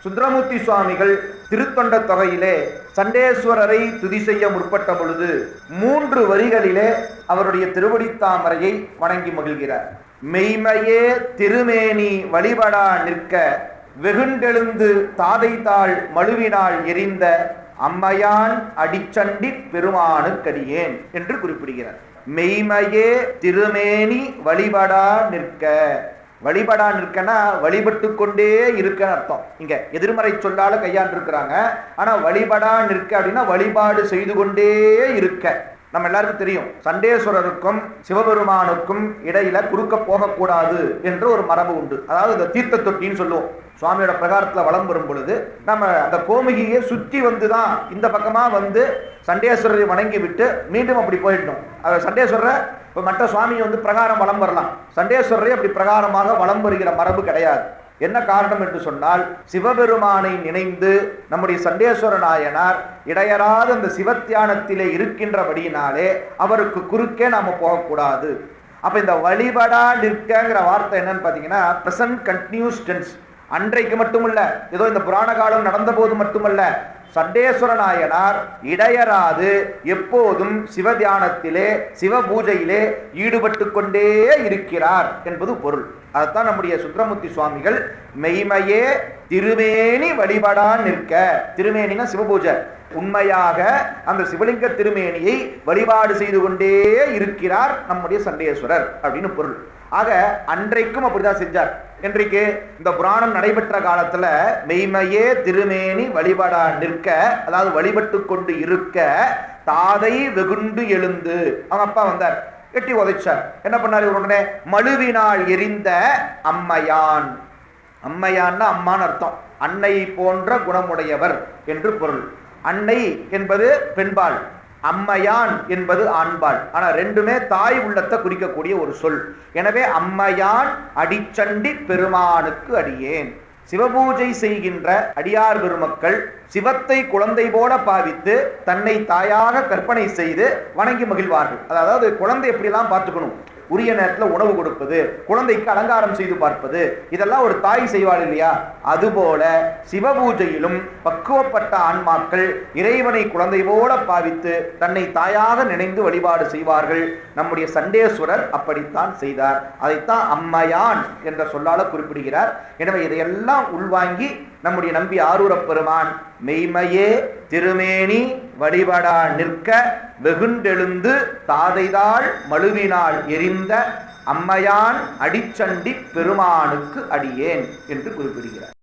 சுந்தரமூர்த்தி சுவாமிகள் திருத்தொண்ட தொகையிலே சண்டேஸ்வரரை துதி செய்ய முற்பட்ட பொழுது 3 வரிகளிலே அவருடைய திருவடித்தாமரையை வணங்கி மகிழ்கிறார். மெய்மையே திருமேனி வழிபடா நிற்க வெகுண்டெழுந்து தாதைத்தாள் மழுவினாள் எரிந்த அம்மையான் அடிச்சண்டி பெருமானுக்கடியேன் என்று குறிப்பிடுகிறார். மெய்மையே திருமேனி வழிபடா நிற்க. வழிபடா நிற்கனா வழிபட்டு கொண்டே இருக்க அர்த்தம். இங்க எதிர்மறை சொல்லால கையாண்டிருக்கிறாங்க. ஆனா வழிபடா நிற்க அப்படின்னா வழிபாடு செய்து கொண்டே இருக்க. நம்ம எல்லாருக்கும் தெரியும், சண்டேஸ்வரருக்கும் சிவபெருமானுக்கும் இடையில குறுக்க போகக்கூடாது என்று ஒரு மரபு உண்டு. அதாவது இந்த தீர்த்த தொட்டின்னு சொல்லுவோம். சுவாமியோட பிரகாரத்துல வலம் வரும் பொழுது நம்ம அந்த கோமுகியை சுற்றி வந்துதான் இந்த பக்கமா வந்து சண்டேஸ்வரரை வணங்கி விட்டு மீண்டும் அப்படி போயிடணும். சண்டேஸ்வரரை இப்போ மற்ற சுவாமியை வந்து பிரகாரம் வலம் வரலாம், சண்டேஸ்வரரை அப்படி பிரகாரமாக வலம் வருகிற மரபு கிடையாது. என்ன காரணம் என்று சொன்னால், சிவபெருமானை நினைந்து நம்முடைய சண்டேஸ்வர நாயனார் இடையராத அந்த சிவத்தியானத்திலே இருக்கின்றபடியினாலே அவருக்கு குறுக்கே நாம போகக்கூடாது. அப்ப இந்த வழிபடா நிற்கிற வார்த்தை என்னன்னு பாத்தீங்கன்னா பிரசன்ட் கண்டினியூஸ் டென்ஸ். அன்றைக்கு மட்டுமல்ல, ஏதோ இந்த புராண காலம் நடந்த போது மட்டுமல்ல, சண்டேஸ்வர நாயனார் இடையராது எப்போதும் சிவதியானத்திலே சிவ பூஜையிலே ஈடுபட்டு கொண்டே இருக்கிறார் என்பது பொருள். அதுதான் நம்முடைய சுந்தரமூர்த்தி சுவாமிகள் மெய்மையே திருமேனி வழிபடா நிற்க. திருமேனினா சிவபூஜை. உண்மையாக அந்த சிவலிங்க திருமேனியை வழிபாடு செய்து கொண்டே இருக்கிறார் நம்முடைய சண்டேஸ்வரர் அப்படின்னு பொருள். ஆக அன்றைக்கும் அப்படிதான் செஞ்சார். இன்றைக்கு இந்த புராணம் நடைபெற்ற காலத்துல மெய்மையே திருமேனி வழிபடா நிற்க, அதாவது வழிபட்டு கொண்டு இருக்க, தாதை வெகுண்டு எழுந்து, அவங்க அப்பா வந்தார், எட்டி உதைச்சார். என்ன பண்ணாரு? உடனே மழுவினாள் எரிந்த அம்மையான். அம்மையான்னா அம்மான்னு அர்த்தம். அன்னை போன்ற குணமுடையவர் என்று பொருள். அன்னை என்பது பெண்பாள், அம்மையான் என்பது ஆண்பாள். ஆனா ரெண்டுமே தாய் உள்ளத்தை குறிக்கக்கூடிய ஒரு சொல். எனவே அம்மையான் அடிச்சண்டி பெருமானுக்கு அடியேன். சிவபூஜை செய்கின்ற அடியார் பெருமக்கள் சிவத்தை குழந்தை போல பாவித்து தன்னை தாயாக கற்பனை செய்து வணங்கி மகிழ்வார்கள். அதாவது குழந்தை எப்படிலாம் பார்த்துக்கணும், உரிய நேரத்தில் உணவு கொடுப்பது, குழந்தைக்கு அலங்காரம் செய்து பார்ப்பது, இதெல்லாம் ஒரு தாய் செய்வாள் இல்லையா? அதுபோல சிவபூஜையிலும் பக்குவப்பட்ட ஆன்மாக்கள் இறைவனை குழந்தை போல பாவித்து தன்னை தாயாக நினைந்து வழிபாடு செய்வார்கள். நம்முடைய சண்டேஸ்வரர் அப்படித்தான் செய்தார். அதைத்தான் அம்மையான் என்ற சொல்லால குறிப்பிடுகிறார். எனவே இதையெல்லாம் உள்வாங்கி நம்முடைய நம்பி ஆரூரப் பெருமான் மெய்மையே திருமேனி வழிபடா நிற்க வெகுண்டெழுந்து தாதைதாள் மழுவினாள் எரிந்த அம்மையான் அடிச்சண்டி பெருமானுக்கு அடியேன் என்று குறிப்பிடுகிறார்.